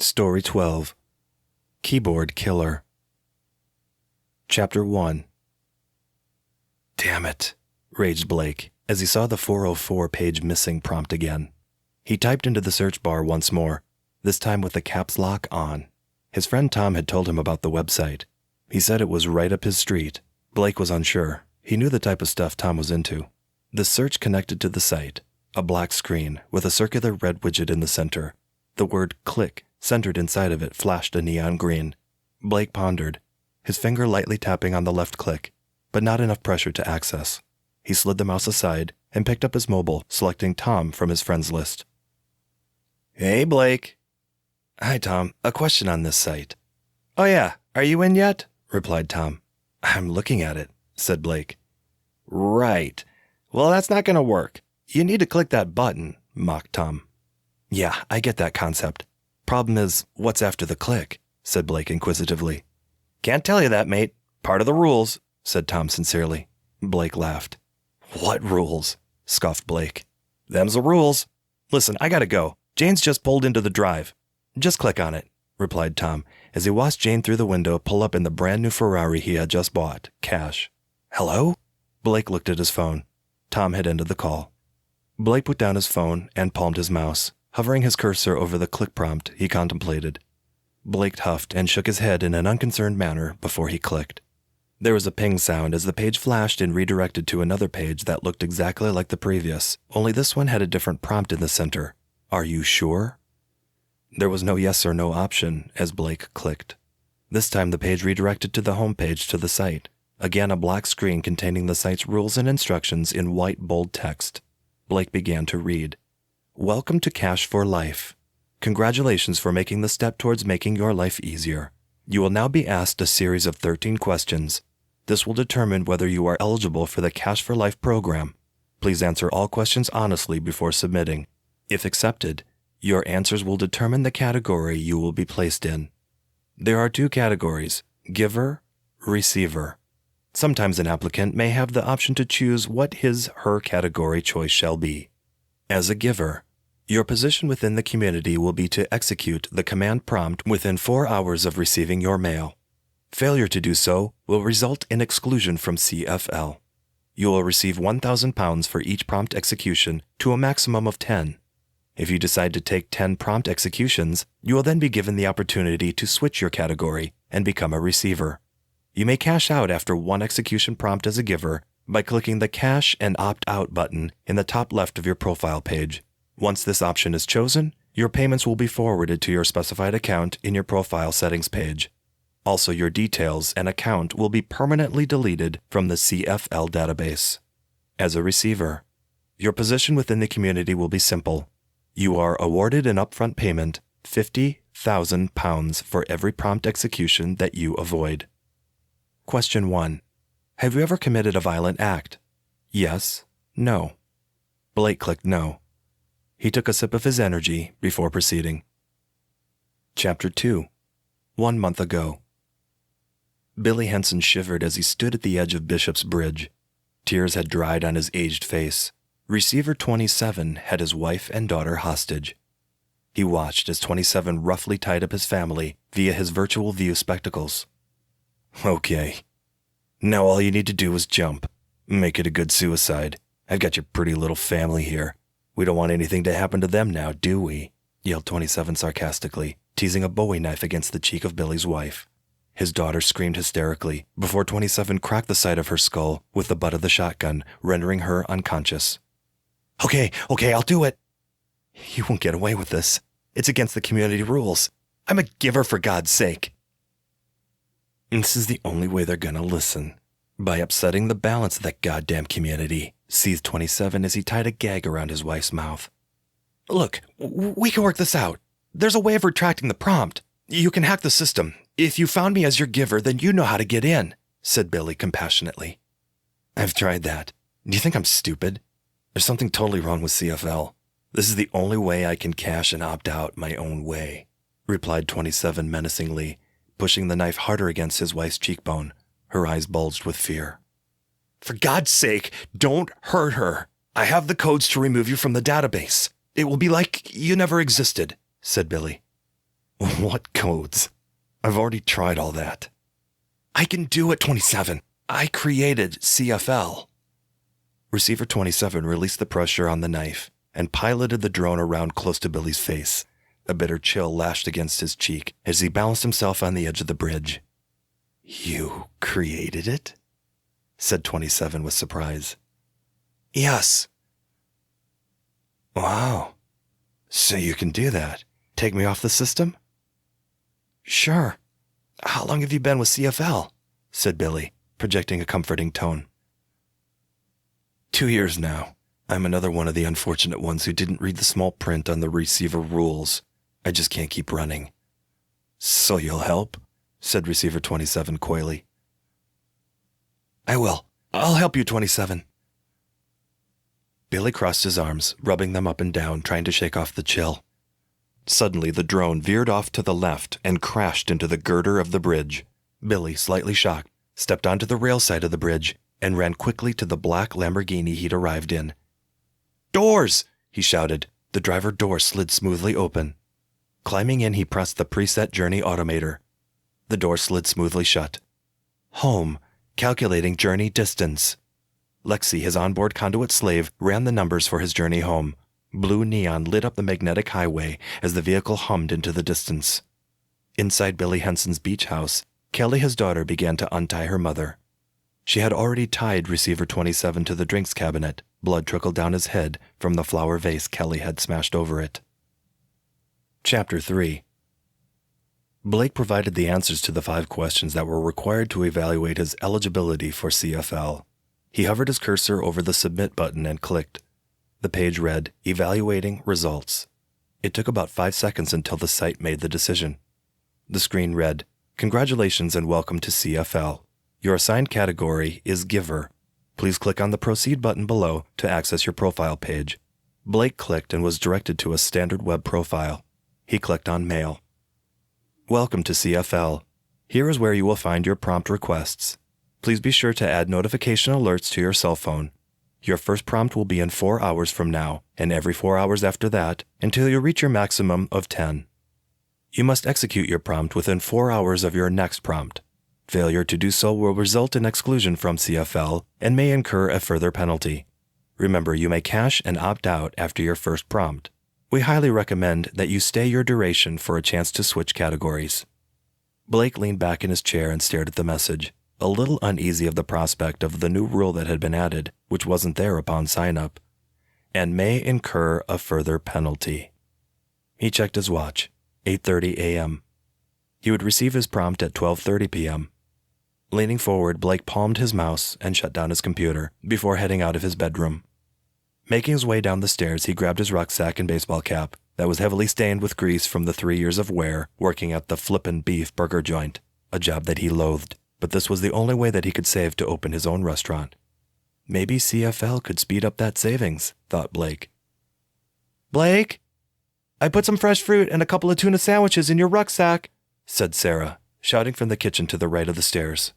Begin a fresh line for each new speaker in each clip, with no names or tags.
Story 12. Keyboard Killer. Chapter 1. Damn it, raged Blake as he saw the 404-page missing prompt again. He typed into the search bar once more, this time with the caps lock on. His friend Tom had told him about the website. He said it was right up his street. Blake was unsure. He knew the type of stuff Tom was into. The search connected to the site, a black screen with a circular red widget in the center. The word click centered inside of it flashed a neon green. Blake pondered, his finger lightly tapping on the left click, but not enough pressure to access. He slid the mouse aside and picked up his mobile, selecting Tom from his friends list. Hey, Blake. Hi, Tom. A question on this site. Oh yeah, are you in yet? Replied Tom. I'm looking at it, said Blake. Right. Well, that's not going to work. You need to click that button, mocked Tom. Yeah, I get that concept. Problem is, what's after the click? Said Blake inquisitively. Can't tell you that, mate. Part of the rules, said Tom sincerely. Blake laughed. What rules? Scoffed Blake. Them's the rules. Listen, I gotta go. Jane's just pulled into the drive. Just click on it, replied Tom, as he watched Jane through the window pull up in the brand new Ferrari he had just bought, cash. Hello? Blake looked at his phone. Tom had ended the call. Blake put down his phone and palmed his mouse, hovering his cursor over the click prompt he contemplated. Blake huffed and shook his head in an unconcerned manner before he clicked. There was a ping sound as the page flashed and redirected to another page that looked exactly like the previous, only this one had a different prompt in the center. Are you sure? There was no yes or no option as Blake clicked. This time the page redirected to the home page to the site. Again, a black screen containing the site's rules and instructions in white bold text. Blake began to read. Welcome to Cash for Life. Congratulations for making the step towards making your life easier. You will now be asked a series of 13 questions. This will determine whether you are eligible for the Cash for Life program. Please answer all questions honestly before submitting. If accepted, your answers will determine the category you will be placed in. There are two categories, giver, receiver. Sometimes an applicant may have the option to choose what his/her category choice shall be. As a giver, your position within the community will be to execute the command prompt within 4 hours of receiving your mail. Failure to do so will result in exclusion from CFL. You will receive £1,000 for each prompt execution to a maximum of 10. If you decide to take 10 prompt executions, you will then be given the opportunity to switch your category and become a receiver. You may cash out after one execution prompt as a giver by clicking the Cash and Opt Out button in the top left of your profile page. Once this option is chosen, your payments will be forwarded to your specified account in your profile settings page. Also, your details and account will be permanently deleted from the CFL database. As a receiver, your position within the community will be simple. You are awarded an upfront payment, £50,000 for every prompt execution that you avoid. Question 1. Have you ever committed a violent act? Yes, no. Blake clicked no. He took a sip of his energy before proceeding. Chapter 2. 1 month ago. Billy Henson shivered as he stood at the edge of Bishop's Bridge. Tears had dried on his aged face. Receiver 27 had his wife and daughter hostage. He watched as 27 roughly tied up his family via his virtual view spectacles. Okay. Now all you need to do is jump. Make it a good suicide. I've got your pretty little family here. We don't want anything to happen to them now, do we? Yelled 27 sarcastically, teasing a Bowie knife against the cheek of Billy's wife. His daughter screamed hysterically before 27 cracked the side of her skull with the butt of the shotgun, rendering her unconscious. Okay, I'll do it. You won't get away with this. It's against the community rules. I'm a giver, for God's sake. This is the only way they're gonna listen. By upsetting the balance of that goddamn community, seethed 27 as he tied a gag around his wife's mouth. Look, we can work this out. There's a way of retracting the prompt. You can hack the system. If you found me as your giver, then you know how to get in, said Billy compassionately. I've tried that. Do you think I'm stupid? There's something totally wrong with CFL. This is the only way I can cash and opt out my own way, replied 27 menacingly, pushing the knife harder against his wife's cheekbone. Her eyes bulged with fear. For God's sake, don't hurt her. I have the codes to remove you from the database. It will be like you never existed, said Billy. What codes? I've already tried all that. I can do it, 27. I created CFL. Receiver 27 released the pressure on the knife and piloted the drone around close to Billy's face. A bitter chill lashed against his cheek as he balanced himself on the edge of the bridge. You created it? Said 27 with surprise. Yes. Wow. So you can do that? Take me off the system? Sure. How long have you been with CFL? Said Billy, projecting a comforting tone. 2 years now. I'm another one of the unfortunate ones who didn't read the small print on the receiver rules. I just can't keep running. So you'll help? Said Receiver 27 coyly. I will. I'll help you, 27. Billy crossed his arms, rubbing them up and down, trying to shake off the chill. Suddenly, the drone veered off to the left and crashed into the girder of the bridge. Billy, slightly shocked, stepped onto the rail side of the bridge and ran quickly to the black Lamborghini he'd arrived in. Doors! He shouted. The driver door slid smoothly open. Climbing in, he pressed the preset journey automator. The door slid smoothly shut. Home. Calculating journey distance. Lexi, his onboard conduit slave, ran the numbers for his journey home. Blue neon lit up the magnetic highway as the vehicle hummed into the distance. Inside Billy Henson's beach house, Kelly, his daughter, began to untie her mother. She had already tied Receiver 27 to the drinks cabinet. Blood trickled down his head from the flower vase Kelly had smashed over it. Chapter 3. Blake provided the answers to the 5 questions that were required to evaluate his eligibility for CFL. He hovered his cursor over the Submit button and clicked. The page read, Evaluating Results. It took about 5 seconds until the site made the decision. The screen read, Congratulations and welcome to CFL. Your assigned category is Giver. Please click on the Proceed button below to access your profile page. Blake clicked and was directed to a standard web profile. He clicked on Mail. Welcome to CFL. Here is where you will find your prompt requests. Please be sure to add notification alerts to your cell phone. Your first prompt will be in 4 hours from now, and every 4 hours after that, until you reach your maximum of 10. You must execute your prompt within 4 hours of your next prompt. Failure to do so will result in exclusion from CFL and may incur a further penalty. Remember, you may cache and opt out after your first prompt. We highly recommend that you stay your duration for a chance to switch categories. Blake leaned back in his chair and stared at the message, a little uneasy of the prospect of the new rule that had been added, which wasn't there upon sign-up, and may incur a further penalty. He checked his watch, 8:30 a.m. He would receive his prompt at 12:30 p.m. Leaning forward, Blake palmed his mouse and shut down his computer before heading out of his bedroom. Making his way down the stairs, he grabbed his rucksack and baseball cap that was heavily stained with grease from the 3 years of wear working at the Flippin' Beef burger joint, a job that he loathed, but this was the only way that he could save to open his own restaurant. Maybe CFL could speed up that savings, thought Blake. Blake? I put some fresh fruit and a couple of tuna sandwiches in your rucksack, said Sarah, shouting from the kitchen to the right of the stairs.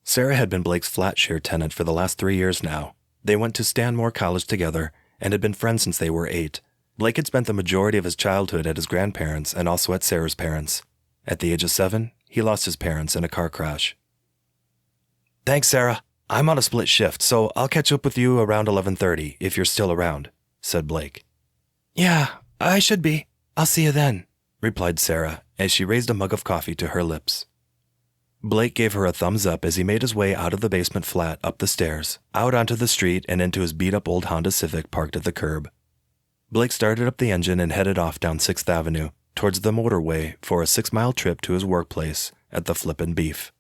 Sarah had been Blake's flat share tenant for the last 3 years now. They went to Stanmore College together and had been friends since they were 8. Blake had spent the majority of his childhood at his grandparents' and also at Sarah's parents. At the age of 7, he lost his parents in a car crash. Thanks, Sarah. I'm on a split shift, so I'll catch up with you around 11:30 if you're still around, said Blake. Yeah, I should be. I'll see you then, replied Sarah as she raised a mug of coffee to her lips. Blake gave her a thumbs up as he made his way out of the basement flat, up the stairs, out onto the street, and into his beat-up old Honda Civic parked at the curb. Blake started up the engine and headed off down 6th Avenue towards the motorway for a 6-mile trip to his workplace at the Flippin' Beef.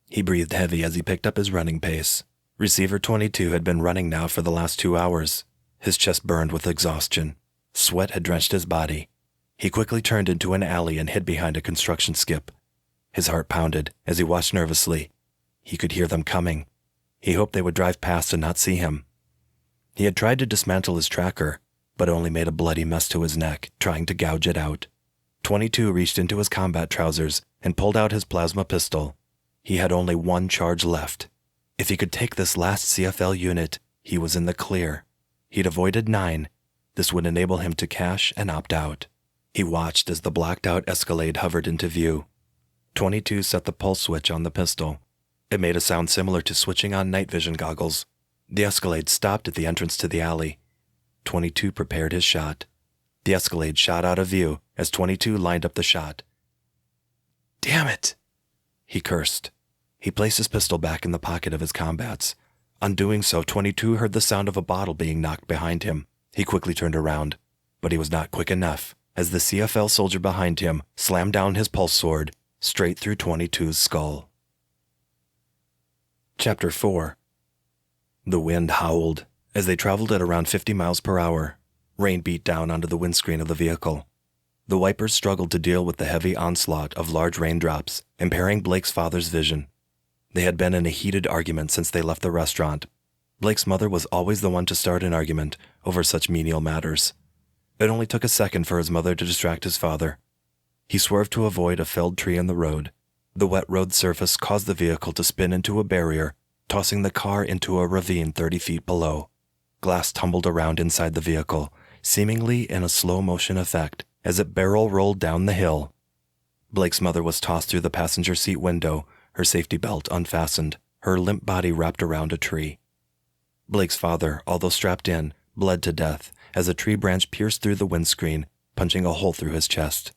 He breathed heavy as he picked up his running pace. Receiver 22 had been running now for the last 2 hours. His chest burned with exhaustion. Sweat had drenched his body. He quickly turned into an alley and hid behind a construction skip. His heart pounded as he watched nervously. He could hear them coming. He hoped they would drive past and not see him. He had tried to dismantle his tracker, but only made a bloody mess to his neck, trying to gouge it out. 22 reached into his combat trousers and pulled out his plasma pistol. He had only 1 charge left. If he could take this last CFL unit, he was in the clear. He'd avoided 9. This would enable him to cash and opt out. He watched as the blacked-out Escalade hovered into view. 22 set the pulse switch on the pistol. It made a sound similar to switching on night vision goggles. The Escalade stopped at the entrance to the alley. 22 prepared his shot. The Escalade shot out of view as 22 lined up the shot. "Damn it!" he cursed. He placed his pistol back in the pocket of his combats. On doing so, 22 heard the sound of a bottle being knocked behind him. He quickly turned around, but he was not quick enough, as the CFL soldier behind him slammed down his pulse sword straight through 22's skull. Chapter 4. The wind howled as they traveled at around 50 miles per hour. Rain beat down onto the windscreen of the vehicle. The wipers struggled to deal with the heavy onslaught of large raindrops, impairing Blake's father's vision. They had been in a heated argument since they left the restaurant. Blake's mother was always the one to start an argument over such menial matters. It only took a second for his mother to distract his father. He swerved to avoid a felled tree in the road. The wet road surface caused the vehicle to spin into a barrier, tossing the car into a ravine 30 feet below. Glass tumbled around inside the vehicle, seemingly in a slow-motion effect, as it barrel rolled down the hill. Blake's mother was tossed through the passenger seat window, her safety belt unfastened, her limp body wrapped around a tree. Blake's father, although strapped in, bled to death as a tree branch pierced through the windscreen, punching a hole through his chest.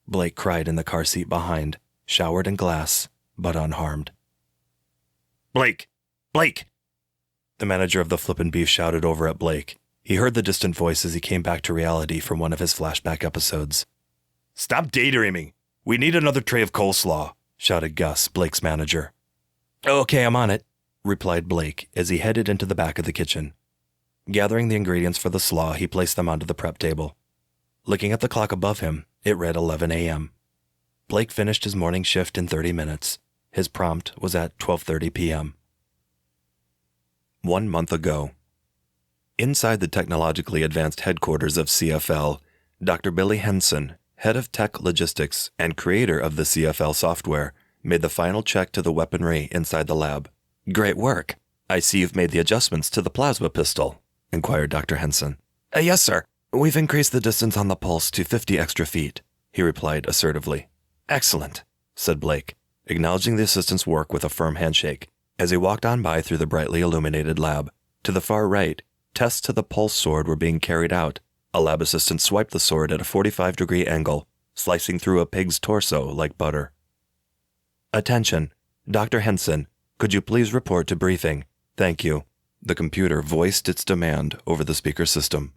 Blake cried in the car seat behind, showered in glass, but unharmed. "Blake! Blake!" The manager of the Flippin' Beef shouted over at Blake. He heard the distant voice as he came back to reality from one of his flashback episodes. "Stop daydreaming! We need another tray of coleslaw," shouted Gus, Blake's manager. "Okay, I'm on it," replied Blake as he headed into the back of the kitchen. Gathering the ingredients for the slaw, he placed them onto the prep table. Looking at the clock above him, it read 11 a.m. Blake finished his morning shift in 30 minutes. His prompt was at 12:30 p.m. 1 month ago. Inside the technologically advanced headquarters of CFL, Dr. Billy Henson, head of tech logistics and creator of the CFL software, made the final check to the weaponry inside the lab. "Great work. I see you've made the adjustments to the plasma pistol," inquired Dr. Henson. "Yes, sir. We've increased the distance on the pulse to 50 extra feet," he replied assertively. "Excellent," said Blake, acknowledging the assistant's work with a firm handshake. As he walked on by through the brightly illuminated lab, to the far right, tests to the pulse sword were being carried out. A lab assistant swiped the sword at a 45-degree angle, slicing through a pig's torso like butter. "Attention. Dr. Henson, could you please report to briefing? Thank you." The computer voiced its demand over the speaker system.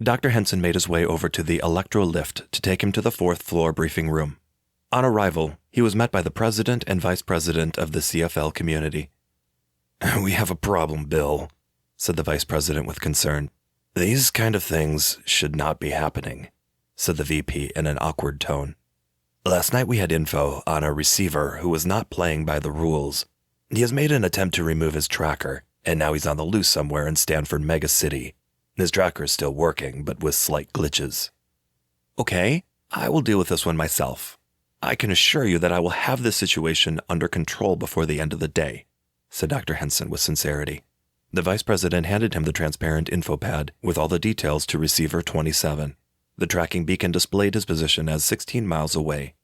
Dr. Henson made his way over to the electro-lift to take him to the 4th floor briefing room. On arrival, he was met by the president and vice president of the CFL community. "We have a problem, Bill," said the vice president with concern. "These kind of things should not be happening," said the VP in an awkward tone. "Last night we had info on a receiver who was not playing by the rules. He has made an attempt to remove his tracker, and now he's on the loose somewhere in Stanford Mega City. His tracker is still working, but with slight glitches." "Okay, I will deal with this one myself. I can assure you that I will have this situation under control before the end of the day," said Dr. Henson with sincerity. The vice president handed him the transparent info pad with all the details to receiver 27. The tracking beacon displayed his position as 16 miles away.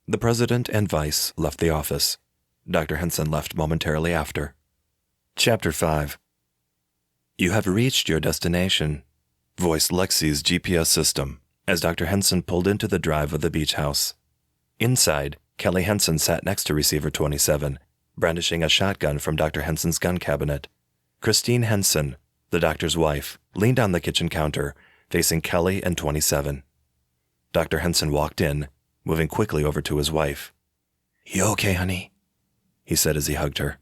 The president and vice left the office. Dr. Henson left momentarily after. Chapter 5. "You have reached your destination," voiced Lexi's GPS system as Dr. Henson pulled into the drive of the beach house. Inside, Kelly Henson sat next to receiver 27, brandishing a shotgun from Dr. Henson's gun cabinet. Christine Henson, the doctor's wife, leaned on the kitchen counter, facing Kelly and 27. Dr. Henson walked in, moving quickly over to his wife. "You okay, honey?" he said as he hugged her.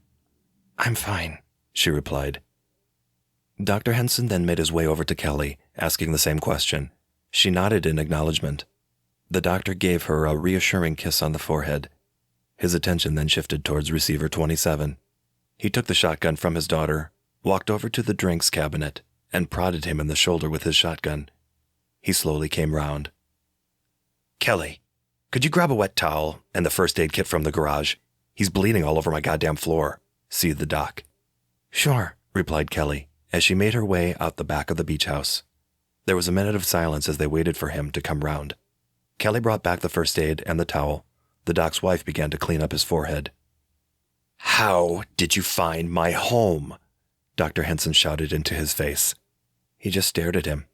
"I'm fine," she replied. Dr. Henson then made his way over to Kelly, asking the same question. She nodded in acknowledgement. The doctor gave her a reassuring kiss on the forehead. His attention then shifted towards receiver 27. He took the shotgun from his daughter, walked over to the drinks cabinet, and prodded him in the shoulder with his shotgun. He slowly came round. "Kelly, could you grab a wet towel and the first aid kit from the garage? He's bleeding all over my goddamn floor," seethed the doc. "Sure," replied Kelly, as she made her way out the back of the beach house. There was a minute of silence as they waited for him to come round. Kelly brought back the first aid and the towel. The doc's wife began to clean up his forehead. "How did you find my home?" Dr. Henson shouted into his face. He just stared at him.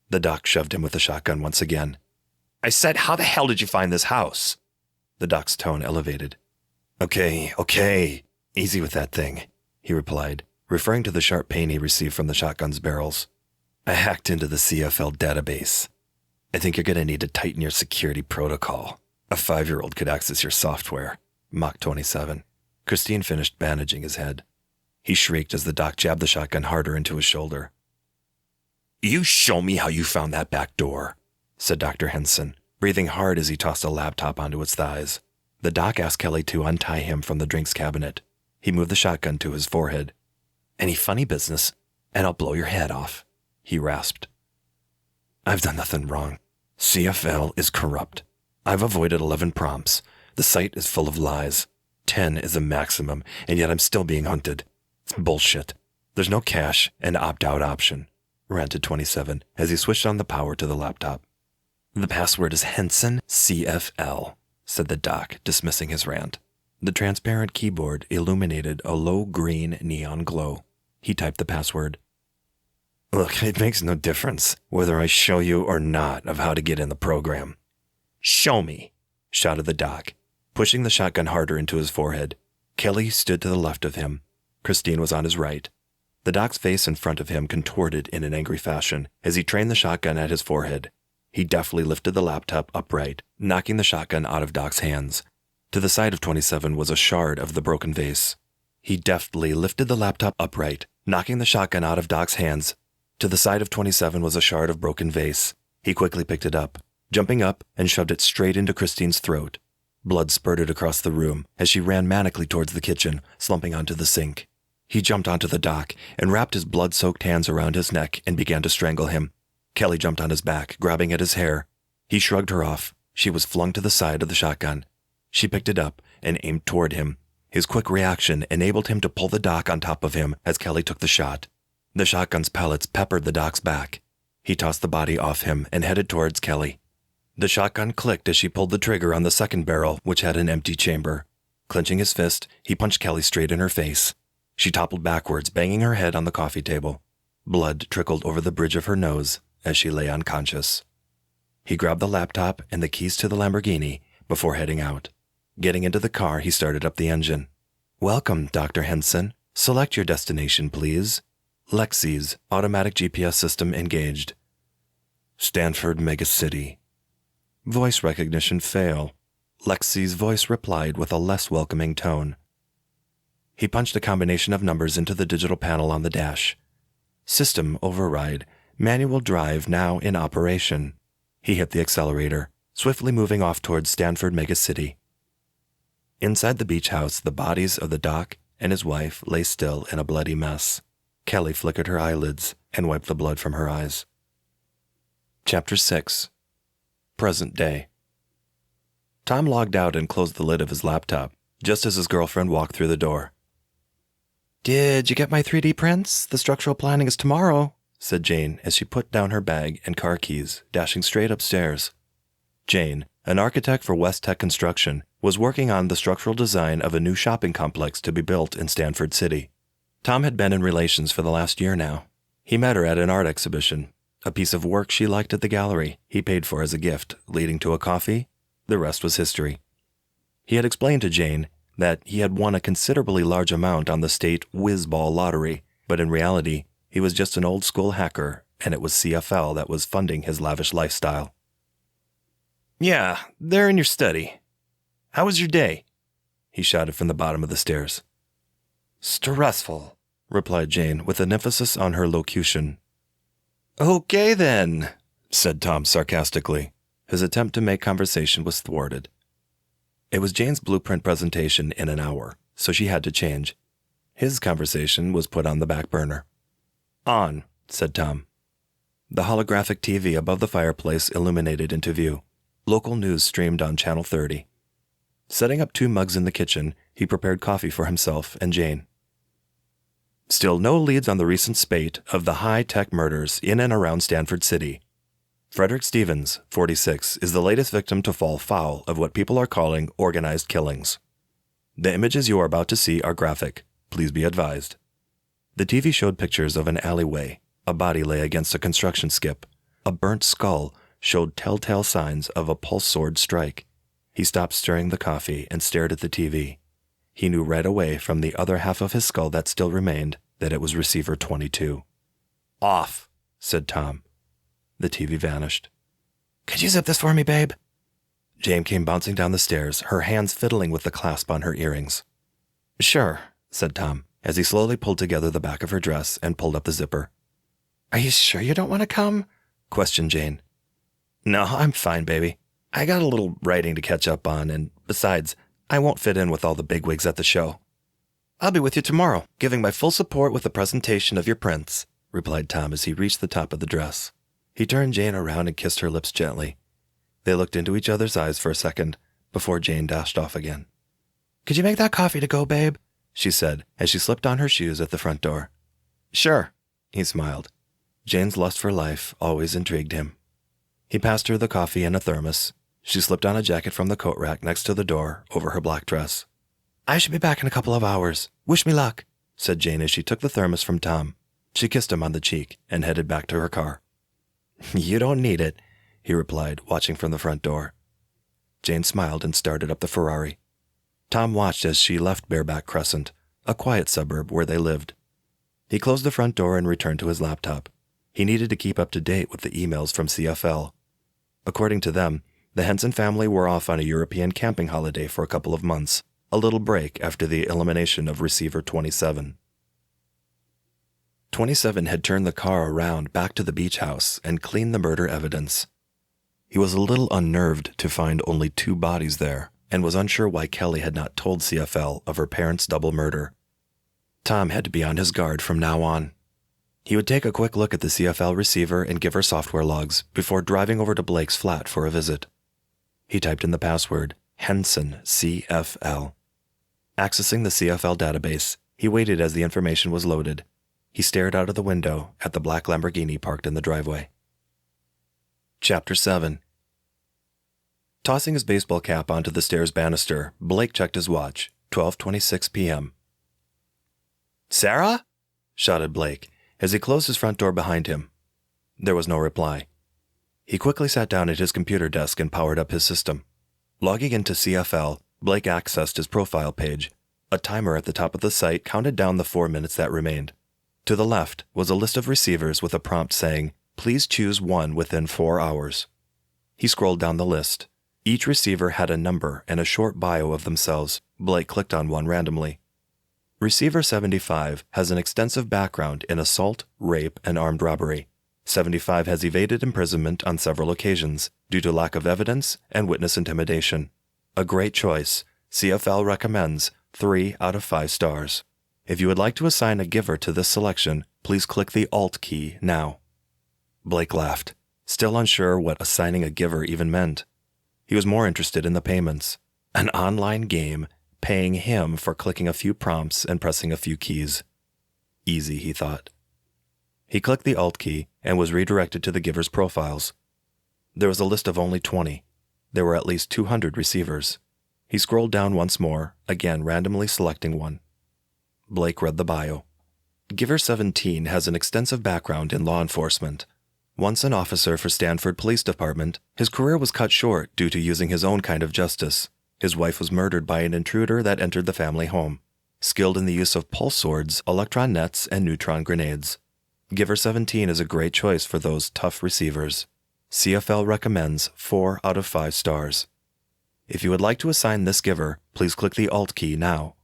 The doc shoved him with the shotgun once again. "I said, how the hell did you find this house?" The doc's tone elevated. Okay, easy with that thing," he replied, referring to the sharp pain he received from the shotgun's barrels. "I hacked into the CFL database. I think you're going to need to tighten your security protocol. A 5-year-old could access your software." Mach 27. Christine finished bandaging his head. He shrieked as the doc jabbed the shotgun harder into his shoulder. "You show me how you found that back door," said Dr. Henson, breathing hard as he tossed a laptop onto its thighs. The doc asked Kelly to untie him from the drinks cabinet. He moved the shotgun to his forehead. "Any funny business, and I'll blow your head off," he rasped. "I've done nothing wrong. CFL is corrupt. I've avoided 11 prompts. The site is full of lies. 10 is a maximum, and yet I'm still being hunted. It's bullshit. There's no cache and opt-out option," ranted 27 as he switched on the power to the laptop. "The password is Henson CFL, said the doc, dismissing his rant. The transparent keyboard illuminated a low green neon glow. He typed the password. "Look, it makes no difference whether I show you or not of how to get in the program." "Show me," shouted the doc, pushing the shotgun harder into his forehead. Kelly stood to the left of him. Christine was on his right. The doc's face in front of him contorted in an angry fashion as he trained the shotgun at his forehead. He deftly lifted the laptop upright, knocking the shotgun out of Doc's hands. To the side of 27 was a shard of the broken vase. He deftly lifted the laptop upright, knocking the shotgun out of Doc's hands. To the side of 27 was a shard of broken vase. He quickly picked it up, jumping up and shoved it straight into Christine's throat. Blood spurted across the room as she ran manically towards the kitchen, slumping onto the sink. He jumped onto the dock and wrapped his blood-soaked hands around his neck and began to strangle him. Kelly jumped on his back, grabbing at his hair. He shrugged her off. She was flung to the side of the shotgun. She picked it up and aimed toward him. His quick reaction enabled him to pull the doc on top of him as Kelly took the shot. The shotgun's pellets peppered the doc's back. He tossed the body off him and headed towards Kelly. The shotgun clicked as she pulled the trigger on the second barrel, which had an empty chamber. Clenching his fist, he punched Kelly straight in her face. She toppled backwards, banging her head on the coffee table. Blood trickled over the bridge of her nose as she lay unconscious. He grabbed the laptop and the keys to the Lamborghini before heading out. Getting into the car, he started up the engine. "Welcome, Dr. Henson. Select your destination, please." Lexi's automatic GPS system engaged. "Stanford Megacity." Voice recognition fail. Lexi's voice replied with a less welcoming tone. He punched a combination of numbers into the digital panel on the dash. System override. Manual drive now in operation. He hit the accelerator, swiftly moving off towards Stanford Megacity. Inside the beach house, the bodies of the doc and his wife lay still in a bloody mess. Kelly flickered her eyelids and wiped the blood from her eyes. Chapter 6. Present day. Tom logged out and closed the lid of his laptop, just as his girlfriend walked through the door. "Did you get my 3D prints? The structural planning is tomorrow," said Jane as she put down her bag and car keys, dashing straight upstairs. Jane, an architect for West Tech Construction, was working on the structural design of a new shopping complex to be built in Stanford City. Tom had been in relations for the last year now. He met her at an art exhibition, a piece of work she liked at the gallery he paid for as a gift, leading to a coffee. The rest was history. He had explained to Jane that he had won a considerably large amount on the state whiz-ball lottery, but in reality, he was just an old-school hacker, and it was CFL that was funding his lavish lifestyle. "Yeah, they're in your study. How was your day?" he shouted from the bottom of the stairs. "Stressful," replied Jane with an emphasis on her locution. "Okay then," said Tom sarcastically. His attempt to make conversation was thwarted. It was Jane's blueprint presentation in an hour, so she had to change. His conversation was put on the back burner. "On," said Tom. The holographic TV above the fireplace illuminated into view. Local news streamed on Channel 30. Setting up 2 mugs in the kitchen, he prepared coffee for himself and Jane. Still no leads on the recent spate of the high-tech murders in and around Stanford City. Frederick Stevens, 46, is the latest victim to fall foul of what people are calling organized killings. The images you are about to see are graphic. Please be advised. The TV showed pictures of an alleyway. A body lay against a construction skip. A burnt skull showed telltale signs of a pulse sword strike. He stopped stirring the coffee and stared at the TV. He knew right away from the other half of his skull that still remained that it was receiver 22. "Off," said Tom. The TV vanished. "Could you zip this for me, babe?" Jane came bouncing down the stairs, her hands fiddling with the clasp on her earrings. "Sure," said Tom, as he slowly pulled together the back of her dress and pulled up the zipper. "Are you sure you don't want to come?" questioned Jane. "No, I'm fine, baby. I got a little writing to catch up on, and besides, I won't fit in with all the bigwigs at the show." "I'll be with you tomorrow, giving my full support with the presentation of your prints," replied Tom as he reached the top of the dress. He turned Jane around and kissed her lips gently. They looked into each other's eyes for a second before Jane dashed off again. "Could you make that coffee to go, babe?" she said as she slipped on her shoes at the front door. "Sure," he smiled. Jane's lust for life always intrigued him. He passed her the coffee and a thermos. She slipped on a jacket from the coat rack next to the door over her black dress. "I should be back in a couple of hours. Wish me luck," said Jane as she took the thermos from Tom. She kissed him on the cheek and headed back to her car. "You don't need it," he replied, watching from the front door. Jane smiled and started up the Ferrari. Tom watched as she left Bareback Crescent, a quiet suburb where they lived. He closed the front door and returned to his laptop. He needed to keep up to date with the emails from CFL. According to them, the Henson family were off on a European camping holiday for a couple of months, a little break after the elimination of receiver 27. 27 had turned the car around back to the beach house and cleaned the murder evidence. He was a little unnerved to find only 2 bodies there and was unsure why Kelly had not told CFL of her parents' double murder. Tom had to be on his guard from now on. He would take a quick look at the CFL receiver and give her software logs before driving over to Blake's flat for a visit. He typed in the password, Henson CFL. Accessing the CFL database, he waited as the information was loaded. He stared out of the window at the black Lamborghini parked in the driveway. Chapter 7. Tossing his baseball cap onto the stairs banister, Blake checked his watch, 12:26 p.m. "Sarah?" shouted Blake as he closed his front door behind him. There was no reply. He quickly sat down at his computer desk and powered up his system. Logging into CFL, Blake accessed his profile page. A timer at the top of the site counted down the 4 minutes that remained. To the left was a list of receivers with a prompt saying, "Please choose one within 4 hours." He scrolled down the list. Each receiver had a number and a short bio of themselves. Blake clicked on one randomly. Receiver 75 has an extensive background in assault, rape, and armed robbery. 75 has evaded imprisonment on several occasions due to lack of evidence and witness intimidation. A great choice. CFL recommends 3 out of 5 stars. If you would like to assign a giver to this selection, please click the Alt key now. Blake laughed, still unsure what assigning a giver even meant. He was more interested in the payments. An online game paying him for clicking a few prompts and pressing a few keys. Easy, he thought. He clicked the Alt key and was redirected to the giver's profiles. There was a list of only 20. There were at least 200 receivers. He scrolled down once more, again randomly selecting one. Blake read the bio. Giver 17 has an extensive background in law enforcement. Once an officer for Stanford Police Department, his career was cut short due to using his own kind of justice. His wife was murdered by an intruder that entered the family home. Skilled in the use of pulse swords, electron nets, and neutron grenades. Giver 17 is a great choice for those tough receivers. CFL recommends 4 out of 5 stars. If you would like to assign this giver, please click the Alt key now.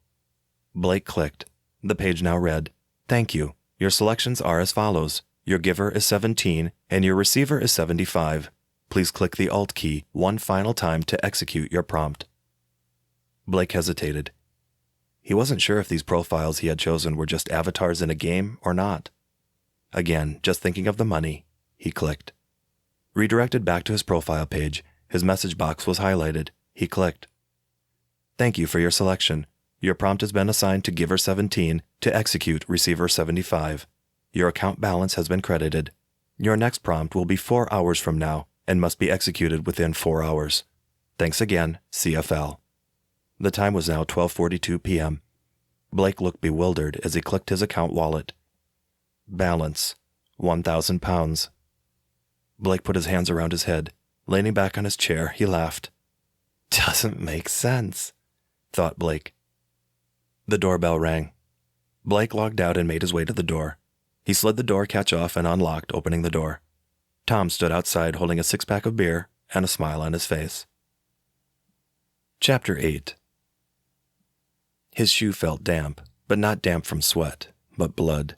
Blake clicked. The page now read, "Thank you. Your selections are as follows. Your giver is 17 and your receiver is 75. Please click the Alt key one final time to execute your prompt." Blake hesitated. He wasn't sure if these profiles he had chosen were just avatars in a game or not. Again, just thinking of the money, he clicked. Redirected back to his profile page, his message box was highlighted. He clicked. "Thank you for your selection. Your prompt has been assigned to Giver 17 to execute Receiver 75. Your account balance has been credited. Your next prompt will be 4 hours from now and must be executed within 4 hours. Thanks again, CFL. The time was now 12:42 p.m. Blake looked bewildered as he clicked his account wallet. Balance, 1,000 pounds. Blake put his hands around his head. Leaning back on his chair, he laughed. Doesn't make sense, thought Blake. The doorbell rang. Blake logged out and made his way to the door. He slid the door catch off and unlocked, opening the door. Tom stood outside holding a six-pack of beer and a smile on his face. Chapter 8. His shoe felt damp, but not damp from sweat, but blood.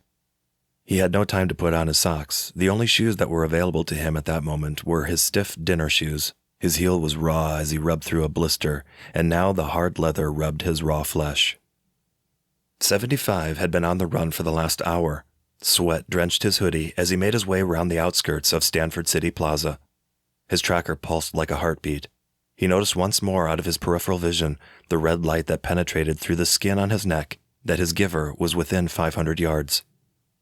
He had no time to put on his socks. The only shoes that were available to him at that moment were his stiff dinner shoes. His heel was raw as he rubbed through a blister, and now the hard leather rubbed his raw flesh. 75 had been on the run for the last hour. Sweat drenched his hoodie as he made his way around the outskirts of Stanford City Plaza. His tracker pulsed like a heartbeat. He noticed once more out of his peripheral vision the red light that penetrated through the skin on his neck, that his giver was within 500 yards.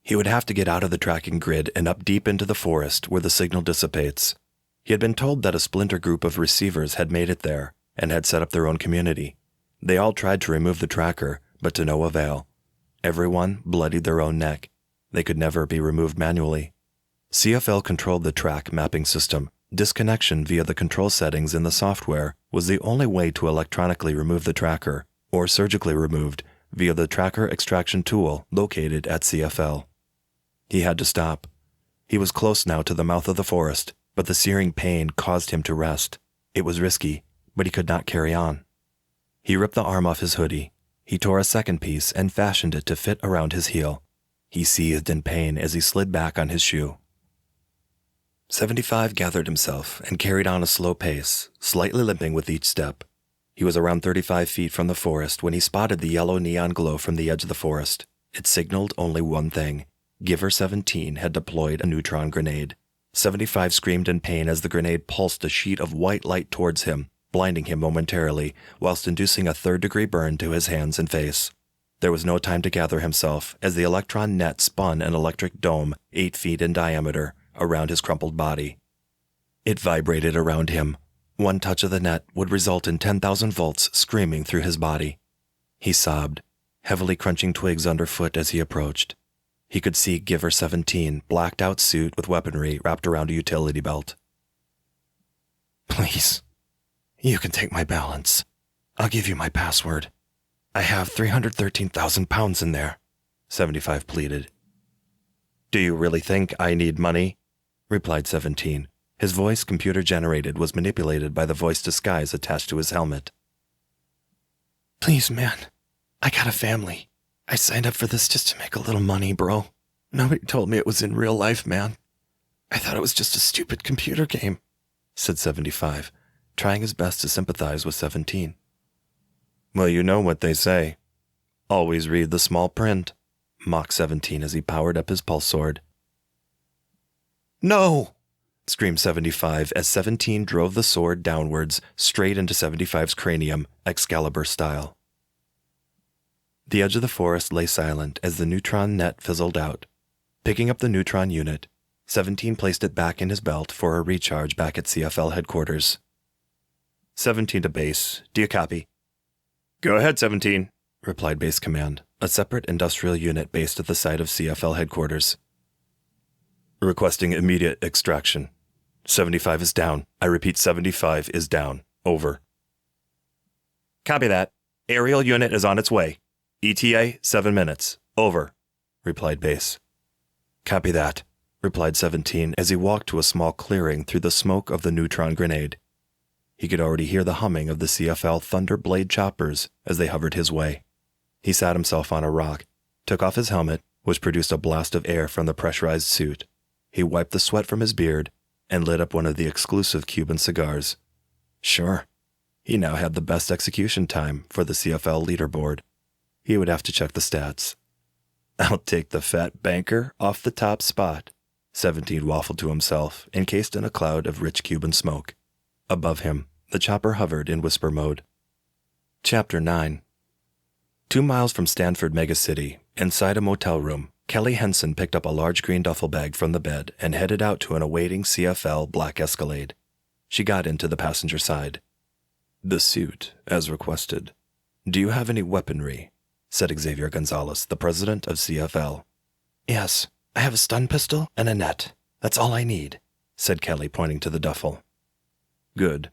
He would have to get out of the tracking grid and up deep into the forest where the signal dissipates. He had been told that a splinter group of receivers had made it there and had set up their own community. They all tried to remove the tracker, but to no avail. Everyone bloodied their own neck. They could never be removed manually. CFL controlled the track mapping system. Disconnection via the control settings in the software was the only way to electronically remove the tracker, or surgically removed via the tracker extraction tool located at CFL. He had to stop. He was close now to the mouth of the forest, but the searing pain caused him to rest. It was risky, but he could not carry on. He ripped the arm off his hoodie. He tore a second piece and fashioned it to fit around his heel. He seethed in pain as he slid back on his shoe. 75 gathered himself and carried on a slow pace, slightly limping with each step. He was around 35 feet from the forest when he spotted the yellow neon glow from the edge of the forest. It signaled only one thing. Giver 17 had deployed a neutron grenade. 75 screamed in pain as the grenade pulsed a sheet of white light towards him, blinding him momentarily, whilst inducing a third-degree burn to his hands and face. There was no time to gather himself, as the electron net spun an electric dome 8 feet in diameter around his crumpled body. It vibrated around him. One touch of the net would result in 10,000 volts screaming through his body. He sobbed, heavily crunching twigs underfoot as he approached. He could see Giver 17, blacked-out suit with weaponry wrapped around a utility belt. Please, you can take my balance. I'll give you my password. I have 313,000 pounds in there, 75 pleaded. Do you really think I need money? Replied 17. His voice, computer-generated, was manipulated by the voice disguise attached to his helmet. Please, man. I got a family. I signed up for this just to make a little money, bro. Nobody told me it was in real life, man. I thought it was just a stupid computer game, said 75, trying his best to sympathize with 17. Well, you know what they say. Always read the small print, mocked 17 as he powered up his pulse sword. No! Screamed 75 as 17 drove the sword downwards, straight into 75's cranium, Excalibur style. The edge of the forest lay silent as the neutron net fizzled out. Picking up the neutron unit, 17 placed it back in his belt for a recharge back at CFL headquarters. 17 to base. Do you copy? Go ahead, 17, replied Base Command, a separate industrial unit based at the site of CFL headquarters. Requesting immediate extraction. 75 is down. I repeat, 75 is down. Over. Copy that. Aerial unit is on its way. ETA, 7 minutes. Over, replied Base. Copy that, replied 17 as he walked to a small clearing through the smoke of the neutron grenade. He could already hear the humming of the CFL Thunderblade choppers as they hovered his way. He sat himself on a rock, took off his helmet, which produced a blast of air from the pressurized suit. He wiped the sweat from his beard and lit up one of the exclusive Cuban cigars. Sure, he now had the best execution time for the CFL leaderboard. He would have to check the stats. I'll take the fat banker off the top spot, 17 waffled to himself, encased in a cloud of rich Cuban smoke. Above him, the chopper hovered in whisper mode. Chapter 9. 2 miles from Stanford megacity, inside a motel room, Kelly Henson picked up a large green duffel bag from the bed and headed out to an awaiting CFL black Escalade. She got into the passenger side. "The suit, as requested. Do you have any weaponry?" said Xavier Gonzalez, the president of CFL. "Yes, I have a stun pistol and a net. That's all I need," said Kelly, pointing to the duffel. "Good.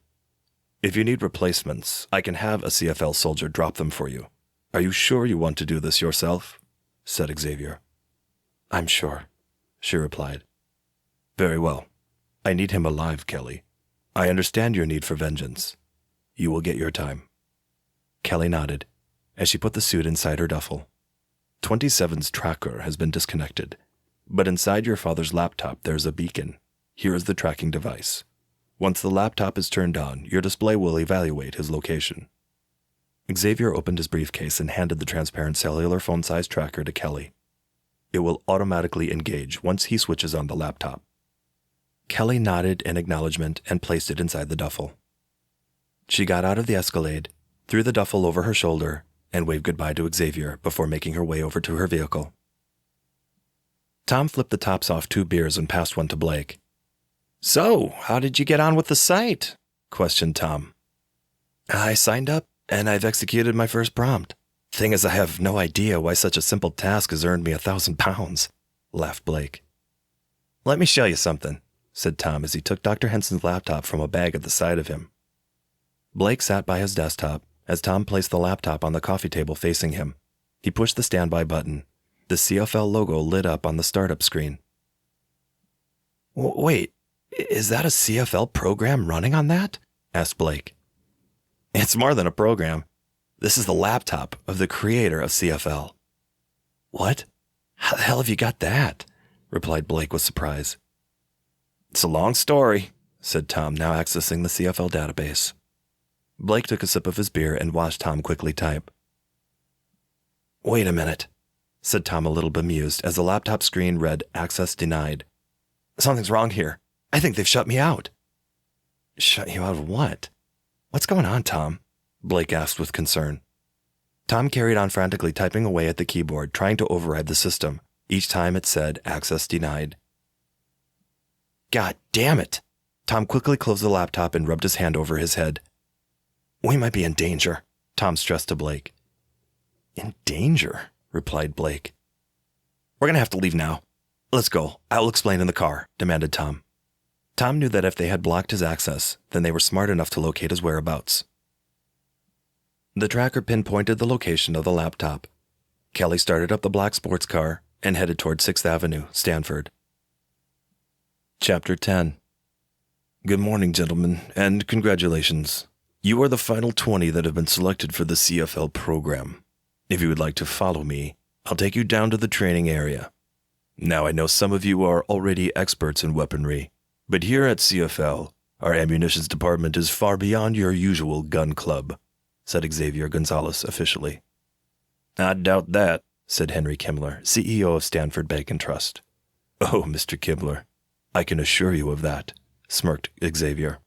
If you need replacements, I can have a CFL soldier drop them for you. Are you sure you want to do this yourself?" said Xavier. "I'm sure," she replied. "Very well. I need him alive, Kelly. I understand your need for vengeance. You will get your time." Kelly nodded as she put the suit inside her duffel. 27's tracker has been disconnected, but inside your father's laptop there's a beacon. Here is the tracking device. Once the laptop is turned on, your display will evaluate his location. Xavier opened his briefcase and handed the transparent cellular phone-sized tracker to Kelly. It will automatically engage once he switches on the laptop. Kelly nodded in acknowledgement and placed it inside the duffel. She got out of the Escalade, threw the duffel over her shoulder, and waved goodbye to Xavier before making her way over to her vehicle. Tom flipped the tops off 2 beers and passed one to Blake. "So, how did you get on with the site?" questioned Tom. "I signed up, and I've executed my first prompt. Thing is, I have no idea why such a simple task has earned me 1,000 pounds, laughed Blake. "Let me show you something," said Tom as he took Dr. Henson's laptop from a bag at the side of him. Blake sat by his desktop as Tom placed the laptop on the coffee table facing him. He pushed the standby button. The CFL logo lit up on the startup screen. "Wait, is that a CFL program running on that?" asked Blake. "It's more than a program. This is the laptop of the creator of CFL." "What? How the hell have you got that?" replied Blake with surprise. "It's a long story," said Tom, now accessing the CFL database. Blake took a sip of his beer and watched Tom quickly type. "Wait a minute," said Tom, a little bemused as the laptop screen read "Access denied." "Something's wrong here. I think they've shut me out." "Shut you out of what? What's going on, Tom?" Blake asked with concern. Tom carried on frantically typing away at the keyboard, trying to override the system. Each time it said "Access denied." "God damn it!" Tom quickly closed the laptop and rubbed his hand over his head. "We might be in danger," Tom stressed to Blake. "In danger?" replied Blake. "We're going to have to leave now. Let's go. I'll explain in the car," demanded Tom. Tom knew that if they had blocked his access, then they were smart enough to locate his whereabouts. The tracker pinpointed the location of the laptop. Kelly started up the black sports car and headed toward 6th Avenue, Stanford. Chapter 10. Good morning, gentlemen, and congratulations. You are the final 20 that have been selected for the CFL program. If you would like to follow me, I'll take you down to the training area. Now, I know some of you are already experts in weaponry, but here at CFL, our ammunitions department is far beyond your usual gun club, said Xavier Gonzalez officially. I doubt that, said Henry Kimmler, CEO of Stanford Bank and Trust. Oh, Mr. Kimmler, I can assure you of that, smirked Xavier.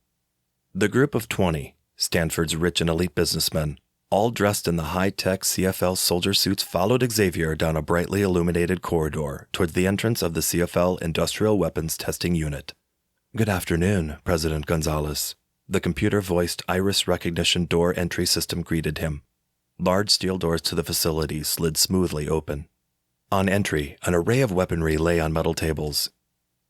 The group of 20, Stanford's rich and elite businessmen, all dressed in the high-tech CFL soldier suits, followed Xavier down a brightly illuminated corridor towards the entrance of the CFL Industrial Weapons Testing Unit. Good afternoon, President Gonzalez. The computer-voiced iris recognition door entry system greeted him. Large steel doors to the facility slid smoothly open. On entry, an array of weaponry lay on metal tables.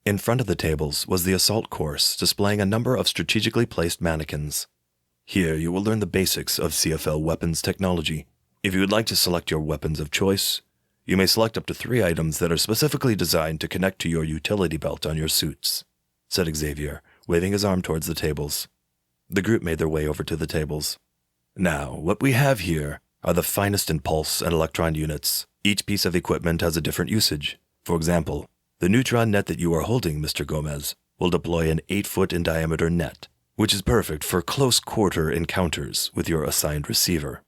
In front of the tables was the assault course, displaying a number of strategically placed mannequins. Here you will learn the basics of CFL weapons technology. If you would like to select your weapons of choice, you may select up to 3 items that are specifically designed to connect to your utility belt on your suits, said Xavier, waving his arm towards the tables. The group made their way over to the tables. Now, what we have here are the finest in pulse and electron units. Each piece of equipment has a different usage. For example, the neutron net that you are holding, Mr. Gomez, will deploy an 8-foot in diameter net, which is perfect for close-quarter encounters with your assigned receiver.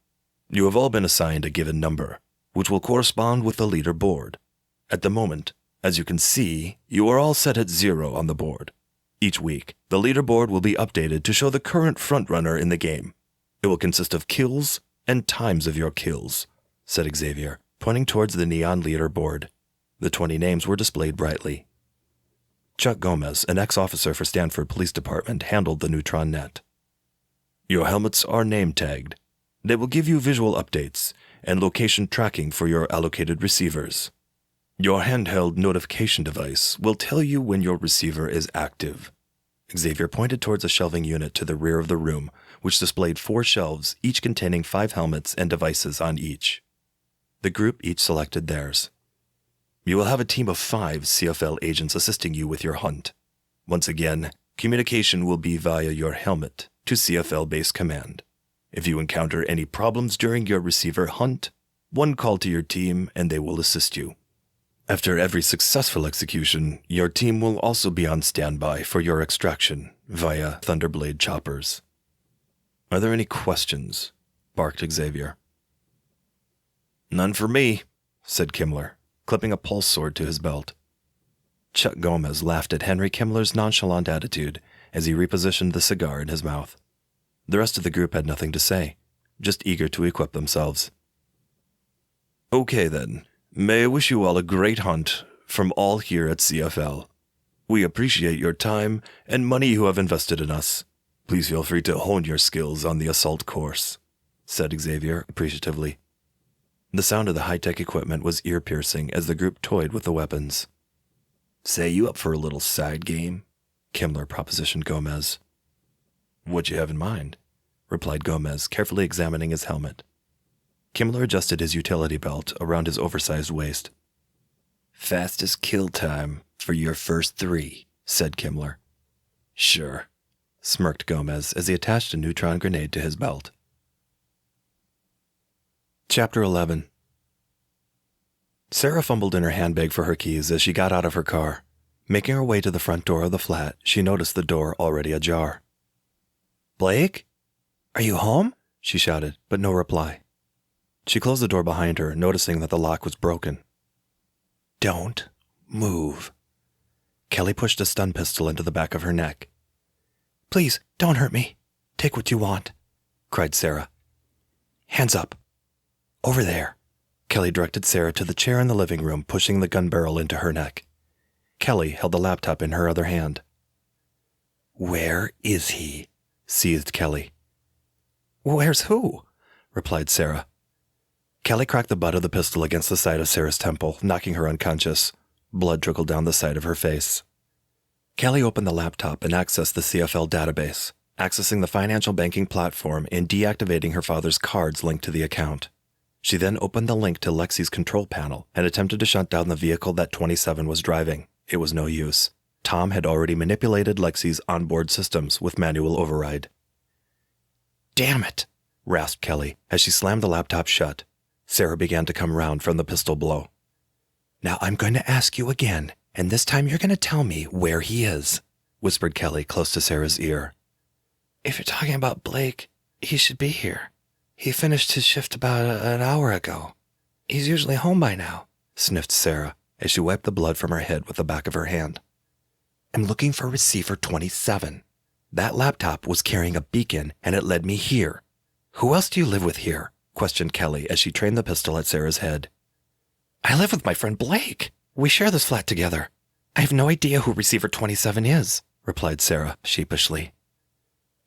You have all been assigned a given number, which will correspond with the leaderboard. At the moment, as you can see, you are all set at 0 on the board. Each week, the leaderboard will be updated to show the current frontrunner in the game. It will consist of kills and times of your kills, said Xavier, pointing towards the neon leaderboard. The 20 names were displayed brightly. Chuck Gomez, an ex-officer for Stanford Police Department, handled the neutron net. Your helmets are name-tagged. They will give you visual updates and location tracking for your allocated receivers. Your handheld notification device will tell you when your receiver is active. Xavier pointed towards a shelving unit to the rear of the room, which displayed 4 shelves, each containing 5 helmets and devices on each. The group each selected theirs. You will have a team of 5 CFL agents assisting you with your hunt. Once again, communication will be via your helmet to CFL Base Command. If you encounter any problems during your receiver hunt, one call to your team and they will assist you. After every successful execution, your team will also be on standby for your extraction via Thunderblade choppers. Are there any questions? Barked Xavier. None for me, said Kimmler, clipping a pulse sword to his belt. Chuck Gomez laughed at Henry Kimmler's nonchalant attitude as he repositioned the cigar in his mouth. The rest of the group had nothing to say, just eager to equip themselves. Okay then, may I wish you all a great hunt from all here at CFL. We appreciate your time and money you have invested in us. Please feel free to hone your skills on the assault course, said Xavier appreciatively. The sound of the high-tech equipment was ear-piercing as the group toyed with the weapons. Say, you up for a little side game? Kimmler propositioned Gomez. What you have in mind? Replied Gomez, carefully examining his helmet. Kimmler adjusted his utility belt around his oversized waist. Fastest kill time for your first 3, said Kimmler. Sure, smirked Gomez as he attached a neutron grenade to his belt. Chapter 11. Sarah fumbled in her handbag for her keys as she got out of her car. Making her way to the front door of the flat, she noticed the door already ajar. Blake? Are you home? She shouted, but no reply. She closed the door behind her, noticing that the lock was broken. Don't move. Kelly pushed a stun pistol into the back of her neck. Please, don't hurt me. Take what you want, cried Sarah. Hands up. Over there. Kelly directed Sarah to the chair in the living room, pushing the gun barrel into her neck. Kelly held the laptop in her other hand. Where is he? Seethed Kelly. Where's who? Replied Sarah. Kelly cracked the butt of the pistol against the side of Sarah's temple, knocking her unconscious. Blood trickled down the side of her face. Kelly opened the laptop and accessed the CFL database, accessing the financial banking platform and deactivating her father's cards linked to the account. She then opened the link to Lexi's control panel and attempted to shut down the vehicle that 27 was driving. It was no use. Tom had already manipulated Lexi's onboard systems with manual override. Damn it, rasped Kelly as she slammed the laptop shut. Sarah began to come round from the pistol blow. Now I'm going to ask you again, and this time you're going to tell me where he is, whispered Kelly close to Sarah's ear. If you're talking about Blake, he should be here. He finished his shift about an hour ago. He's usually home by now, sniffed Sarah as she wiped the blood from her head with the back of her hand. I'm looking for receiver 27. That laptop was carrying a beacon, and it led me here. Who else do you live with here? Questioned Kelly as she trained the pistol at Sarah's head. I live with my friend Blake. We share this flat together. I have no idea who receiver 27 is, replied Sarah sheepishly.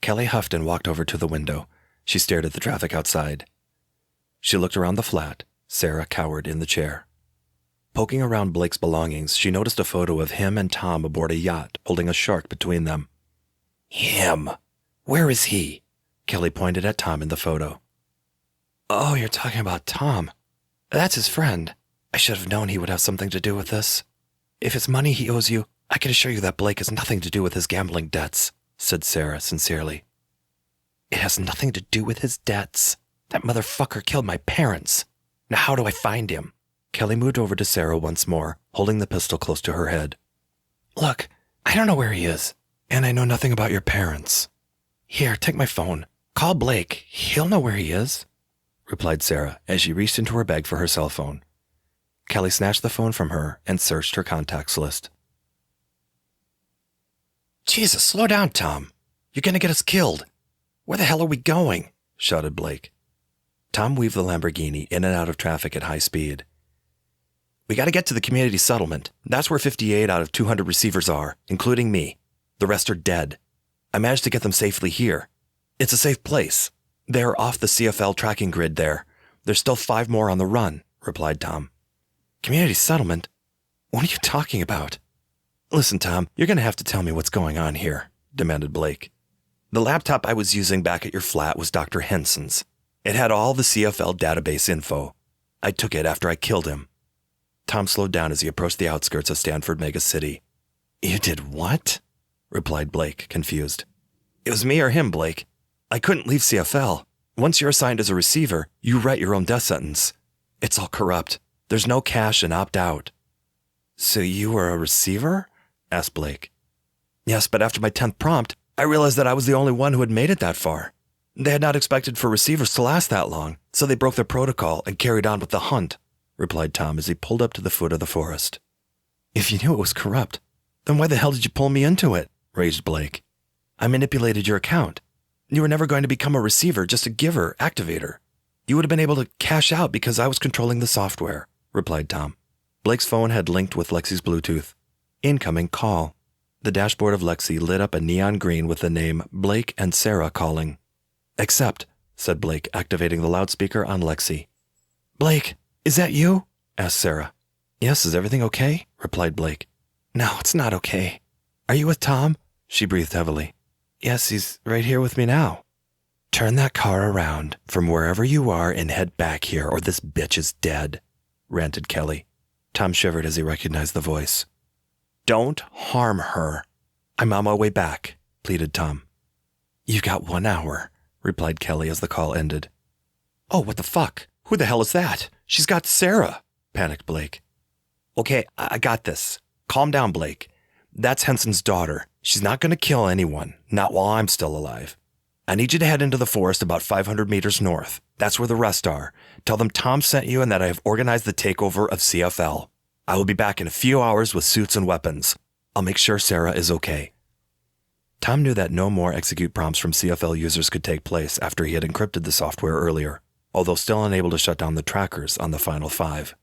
Kelly huffed and walked over to the window. She stared at the traffic outside. She looked around the flat. Sarah cowered in the chair. Poking around Blake's belongings, she noticed a photo of him and Tom aboard a yacht, holding a shark between them. Him! Where is he? Kelly pointed at Tom in the photo. Oh, you're talking about Tom. That's his friend. I should have known he would have something to do with this. If it's money he owes you, I can assure you that Blake has nothing to do with his gambling debts, said Sarah sincerely. It has nothing to do with his debts. That motherfucker killed my parents. Now how do I find him? Kelly moved over to Sarah once more, holding the pistol close to her head. Look, I don't know where he is, and I know nothing about your parents. Here, take my phone. Call Blake. He'll know where he is, replied Sarah as she reached into her bag for her cell phone. Kelly snatched the phone from her and searched her contacts list. Jesus, slow down, Tom. You're going to get us killed. Where the hell are we going? Shouted Blake. Tom weaved the Lamborghini in and out of traffic at high speed. We got to get to the community settlement. That's where 58 out of 200 receivers are, including me. The rest are dead. I managed to get them safely here. It's a safe place. They're off the CFL tracking grid there. There's still 5 more on the run, replied Tom. Community settlement? What are you talking about? Listen, Tom, you're going to have to tell me what's going on here, demanded Blake. The laptop I was using back at your flat was Dr. Henson's. It had all the CFL database info. I took it after I killed him. Tom slowed down as he approached the outskirts of Stanford Mega City. You did what? Replied Blake, confused. It was me or him, Blake. I couldn't leave CFL. Once you're assigned as a receiver, you write your own death sentence. It's all corrupt. There's no cash and opt out. So you were a receiver? Asked Blake. Yes, but after my 10th prompt, I realized that I was the only one who had made it that far. They had not expected for receivers to last that long, so they broke their protocol and carried on with the hunt, replied Tom as he pulled up to the foot of the forest. If you knew it was corrupt, then why the hell did you pull me into it? Raged Blake. I manipulated your account. You were never going to become a receiver, just a giver, activator. You would have been able to cash out because I was controlling the software, replied Tom. Blake's phone had linked with Lexi's Bluetooth. Incoming call. The dashboard of Lexi lit up a neon green with the name Blake and Sarah calling. Accept, said Blake, activating the loudspeaker on Lexi. Blake, is that you? Asked Sarah. Yes, is everything okay? Replied Blake. No, it's not okay. Are you with Tom? She breathed heavily. Yes, he's right here with me now. Turn that car around from wherever you are and head back here or this bitch is dead, ranted Kelly. Tom shivered as he recognized the voice. Don't harm her. I'm on my way back, pleaded Tom. You've got 1 hour, replied Kelly as the call ended. Oh, what the fuck? Who the hell is that? She's got Sarah, panicked Blake. Okay, I got this. Calm down, Blake. That's Henson's daughter. She's not going to kill anyone, not while I'm still alive. I need you to head into the forest about 500 meters north. That's where the rest are. Tell them Tom sent you and that I have organized the takeover of CFL. I will be back in a few hours with suits and weapons. I'll make sure Sarah is okay. Tom knew that no more execute prompts from CFL users could take place after he had encrypted the software earlier, although still unable to shut down the trackers on the final 5.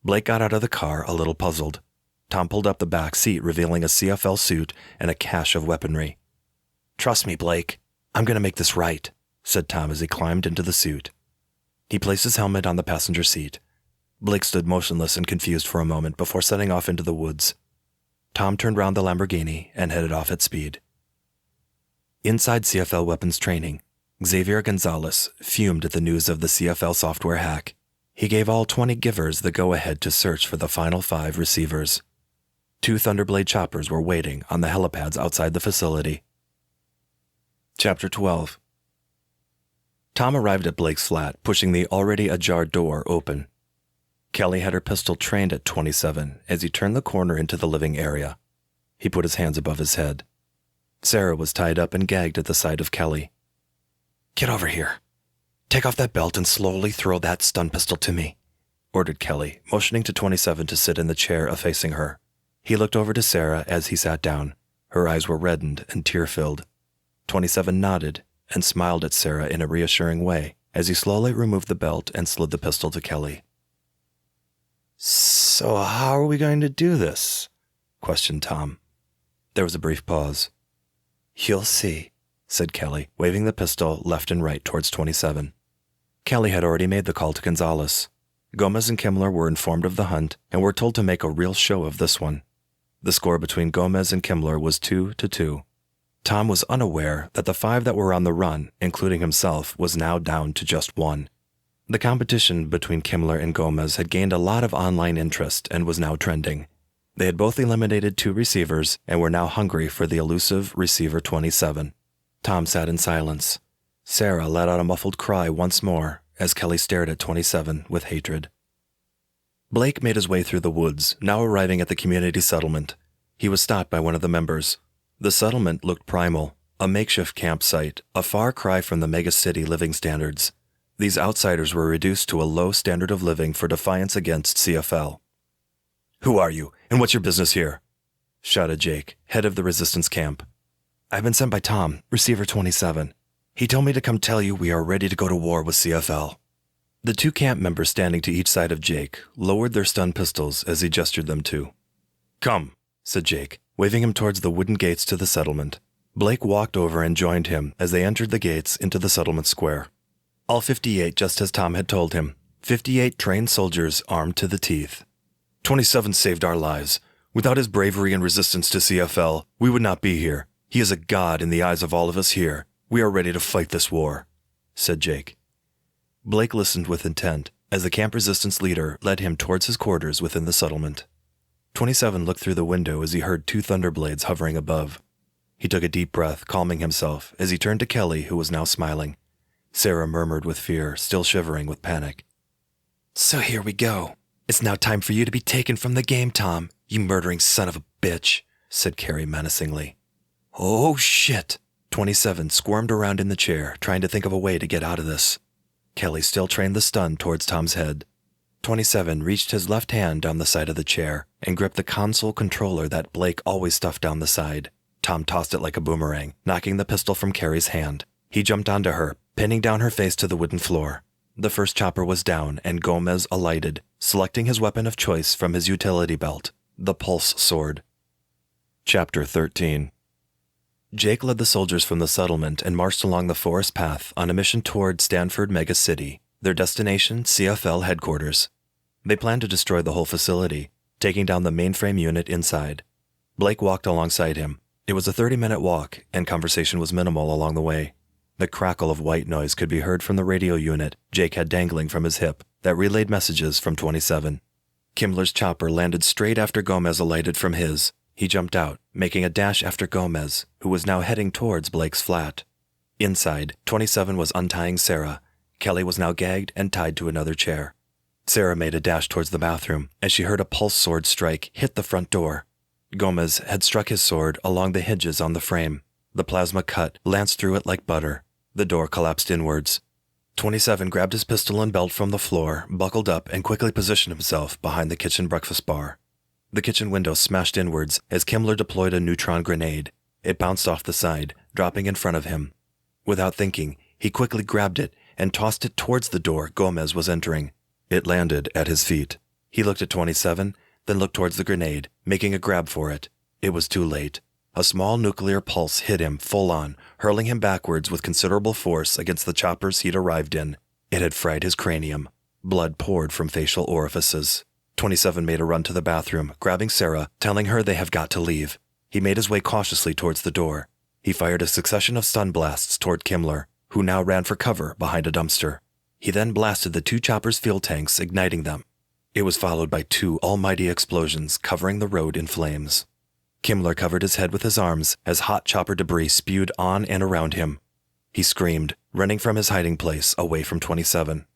Blake got out of the car a little puzzled. Tom pulled up the back seat, revealing a CFL suit and a cache of weaponry. Trust me, Blake. I'm going to make this right, said Tom as he climbed into the suit. He placed his helmet on the passenger seat. Blake stood motionless and confused for a moment before setting off into the woods. Tom turned round the Lamborghini and headed off at speed. Inside CFL weapons training, Xavier Gonzalez fumed at the news of the CFL software hack. He gave all 20 givers the go-ahead to search for the final 5 receivers. 2 Thunderblade choppers were waiting on the helipads outside the facility. Chapter 12. Tom arrived at Blake's flat, pushing the already ajar door open. Kelly had her pistol trained at 27 as he turned the corner into the living area. He put his hands above his head. Sarah was tied up and gagged at the side of Kelly. Get over here. Take off that belt and slowly throw that stun pistol to me, ordered Kelly, motioning to 27 to sit in the chair facing her. He looked over to Sarah as he sat down. Her eyes were reddened and tear-filled. 27 nodded and smiled at Sarah in a reassuring way as he slowly removed the belt and slid the pistol to Kelly. So how are we going to do this? Questioned Tom. There was a brief pause. You'll see, said Kelly, waving the pistol left and right towards 27. Kelly had already made the call to Gonzalez. Gomez and Kimmler were informed of the hunt and were told to make a real show of this one. The score between Gomez and Kimmler was 2-2. Tom was unaware that the 5 that were on the run, including himself, was now down to just 1. The competition between Kimmler and Gomez had gained a lot of online interest and was now trending. They had both eliminated 2 receivers and were now hungry for the elusive receiver 27. Tom sat in silence. Sarah let out a muffled cry once more as Kelly stared at 27 with hatred. Blake made his way through the woods, now arriving at the community settlement. He was stopped by one of the members. The settlement looked primal, a makeshift campsite, a far cry from the megacity living standards. These outsiders were reduced to a low standard of living for defiance against CFL. Who are you, and what's your business here? Shouted Jake, head of the resistance camp. I've been sent by Tom, receiver 27. He told me to come tell you we are ready to go to war with CFL. The 2 camp members standing to each side of Jake lowered their stun pistols as he gestured them to. "Come," said Jake, waving him towards the wooden gates to the settlement. Blake walked over and joined him as they entered the gates into the settlement square. All 58, just as Tom had told him. 58 trained soldiers armed to the teeth. 27 saved our lives. Without his bravery and resistance to CFL, we would not be here. He is a god in the eyes of all of us here. We are ready to fight this war," said Jake. Blake listened with intent as the camp resistance leader led him towards his quarters within the settlement. 27 looked through the window as he heard 2 thunderblades hovering above. He took a deep breath, calming himself as he turned to Kelly, who was now smiling. Sarah murmured with fear, still shivering with panic. "So here we go. It's now time for you to be taken from the game, Tom, you murdering son of a bitch," said Carrie menacingly. "Oh, shit." 27 squirmed around in the chair, trying to think of a way to get out of this. Kelly still trained the stun towards Tom's head. 27 reached his left hand down the side of the chair and gripped the console controller that Blake always stuffed down the side. Tom tossed it like a boomerang, knocking the pistol from Carrie's hand. He jumped onto her, pinning down her face to the wooden floor. The first chopper was down, and Gomez alighted, selecting his weapon of choice from his utility belt, the pulse sword. Chapter 13. Jake led the soldiers from the settlement and marched along the forest path on a mission toward Stanford Mega City, their destination CFL headquarters. They planned to destroy the whole facility, taking down the mainframe unit inside. Blake walked alongside him. It was a 30-minute walk, and conversation was minimal along the way. The crackle of white noise could be heard from the radio unit Jake had dangling from his hip that relayed messages from 27. Kimmler's chopper landed straight after Gomez alighted from his. He jumped out, making a dash after Gomez, who was now heading towards Blake's flat. Inside, 27 was untying Sarah. Kelly was now gagged and tied to another chair. Sarah made a dash towards the bathroom as she heard a pulse sword strike hit the front door. Gomez had struck his sword along the hinges on the frame. The plasma cut lanced through it like butter. The door collapsed inwards. 27 grabbed his pistol and belt from the floor, buckled up, and quickly positioned himself behind the kitchen breakfast bar. The kitchen window smashed inwards as Kimmler deployed a neutron grenade. It bounced off the side, dropping in front of him. Without thinking, he quickly grabbed it and tossed it towards the door Gomez was entering. It landed at his feet. He looked at 27, then looked towards the grenade, making a grab for it. It was too late. A small nuclear pulse hit him full on, hurling him backwards with considerable force against the choppers he'd arrived in. It had fried his cranium. Blood poured from facial orifices. 27 made a run to the bathroom, grabbing Sarah, telling her they have got to leave. He made his way cautiously towards the door. He fired a succession of stun blasts toward Kimmler, who now ran for cover behind a dumpster. He then blasted the 2 choppers' fuel tanks, igniting them. It was followed by 2 almighty explosions, covering the road in flames. Kimmler covered his head with his arms as hot chopper debris spewed on and around him. He screamed, running from his hiding place away from 27.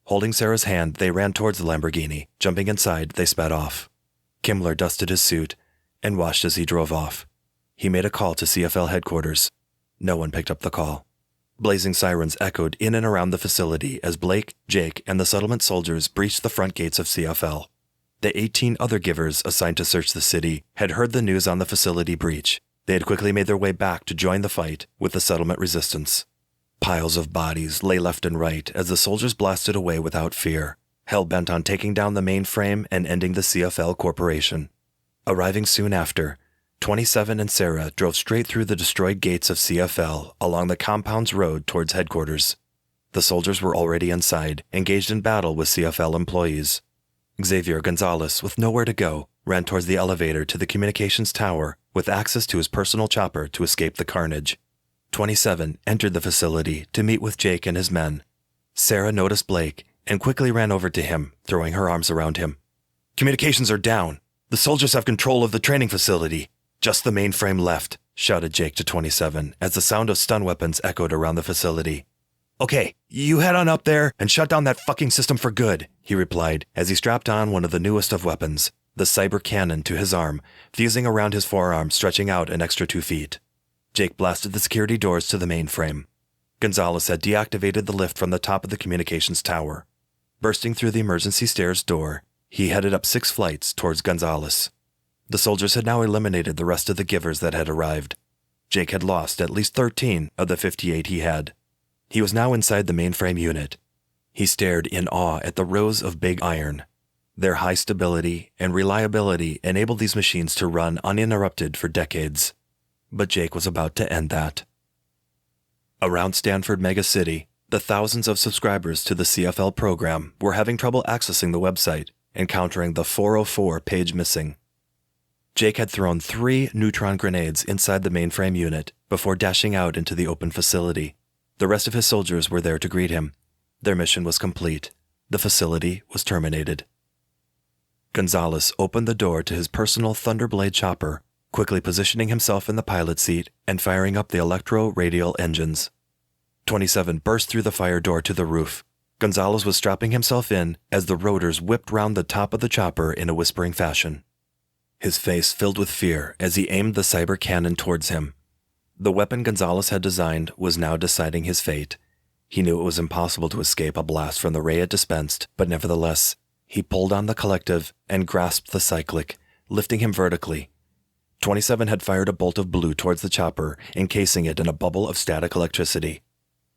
Holding Sarah's hand, they ran towards the Lamborghini. Jumping inside, they sped off. Kimmler dusted his suit and watched as he drove off. He made a call to CFL headquarters. No one picked up the call. Blazing sirens echoed in and around the facility as Blake, Jake, and the settlement soldiers breached the front gates of CFL. The 18 other givers assigned to search the city had heard the news on the facility breach. They had quickly made their way back to join the fight with the settlement resistance. Piles of bodies lay left and right as the soldiers blasted away without fear, hell-bent on taking down the mainframe and ending the CFL corporation. Arriving soon after, 27 and Sarah drove straight through the destroyed gates of CFL along the compound's road towards headquarters. The soldiers were already inside, engaged in battle with CFL employees. Xavier Gonzalez, with nowhere to go, ran towards the elevator to the communications tower with access to his personal chopper to escape the carnage. 27 entered the facility to meet with Jake and his men. Sarah noticed Blake and quickly ran over to him, throwing her arms around him. "Communications are down. The soldiers have control of the training facility. Just the mainframe left," shouted Jake to 27 as the sound of stun weapons echoed around the facility. "Okay, you head on up there and shut down that fucking system for good," he replied as he strapped on one of the newest of weapons, the cyber cannon, to his arm, fusing around his forearm, stretching out an extra 2 feet. Jake blasted the security doors to the mainframe. Gonzalez had deactivated the lift from the top of the communications tower. Bursting through the emergency stairs door, he headed up 6 flights towards Gonzalez. The soldiers had now eliminated the rest of the givers that had arrived. Jake had lost at least 13 of the 58 he had. He was now inside the mainframe unit. He stared in awe at the rows of big iron. Their high stability and reliability enabled these machines to run uninterrupted for decades. But Jake was about to end that. Around Stanford Megacity, the thousands of subscribers to the CFL program were having trouble accessing the website, encountering the 404 page missing. Jake had thrown 3 neutron grenades inside the mainframe unit before dashing out into the open facility. The rest of his soldiers were there to greet him. Their mission was complete. The facility was terminated. Gonzalez opened the door to his personal Thunderblade chopper, quickly positioning himself in the pilot seat and firing up the electro-radial engines. 27 burst through the fire door to the roof. Gonzalez was strapping himself in as the rotors whipped round the top of the chopper in a whispering fashion. His face filled with fear as he aimed the cyber cannon towards him. The weapon Gonzalez had designed was now deciding his fate. He knew it was impossible to escape a blast from the ray it dispensed, but nevertheless, he pulled on the collective and grasped the cyclic, lifting him vertically. 27 had fired a bolt of blue towards the chopper, encasing it in a bubble of static electricity.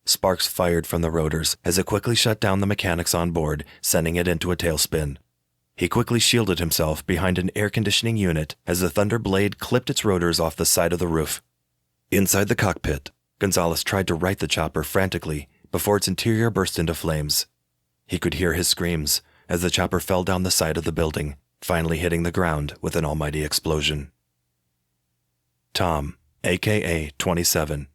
Sparks fired from the rotors as it quickly shut down the mechanics on board, sending it into a tailspin. He quickly shielded himself behind an air conditioning unit as the Thunderblade clipped its rotors off the side of the roof. Inside the cockpit, Gonzalez tried to right the chopper frantically before its interior burst into flames. He could hear his screams as the chopper fell down the side of the building, finally hitting the ground with an almighty explosion. Tom, a.k.a. 27,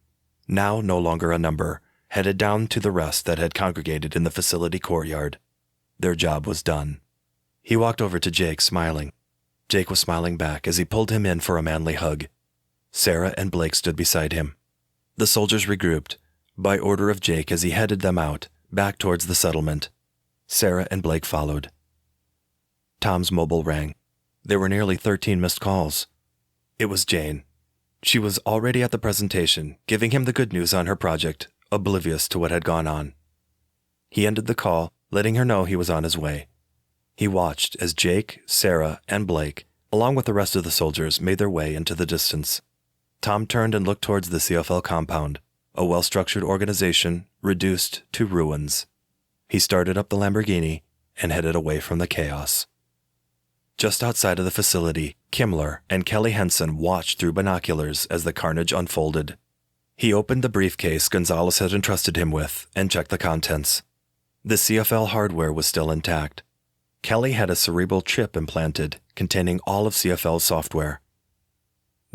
now no longer a number, headed down to the rest that had congregated in the facility courtyard. Their job was done. He walked over to Jake, smiling. Jake was smiling back as he pulled him in for a manly hug. Sarah and Blake stood beside him. The soldiers regrouped, by order of Jake as he headed them out, back towards the settlement. Sarah and Blake followed. Tom's mobile rang. There were nearly 13 missed calls. It was Jane. She was already at the presentation, giving him the good news on her project, oblivious to what had gone on. He ended the call, letting her know he was on his way. He watched as Jake, Sarah, and Blake, along with the rest of the soldiers, made their way into the distance. Tom turned and looked towards the CFL compound, a well-structured organization reduced to ruins. He started up the Lamborghini and headed away from the chaos. Just outside of the facility, Kimmler and Kelly Henson watched through binoculars as the carnage unfolded. He opened the briefcase Gonzalez had entrusted him with and checked the contents. The CFL hardware was still intact. Kelly had a cerebral chip implanted containing all of CFL's software.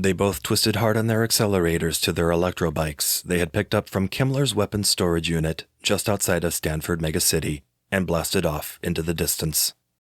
They both twisted hard on their accelerators to their electro bikes they had picked up from Kimmler's weapons storage unit just outside of Stanford Megacity and blasted off into the distance.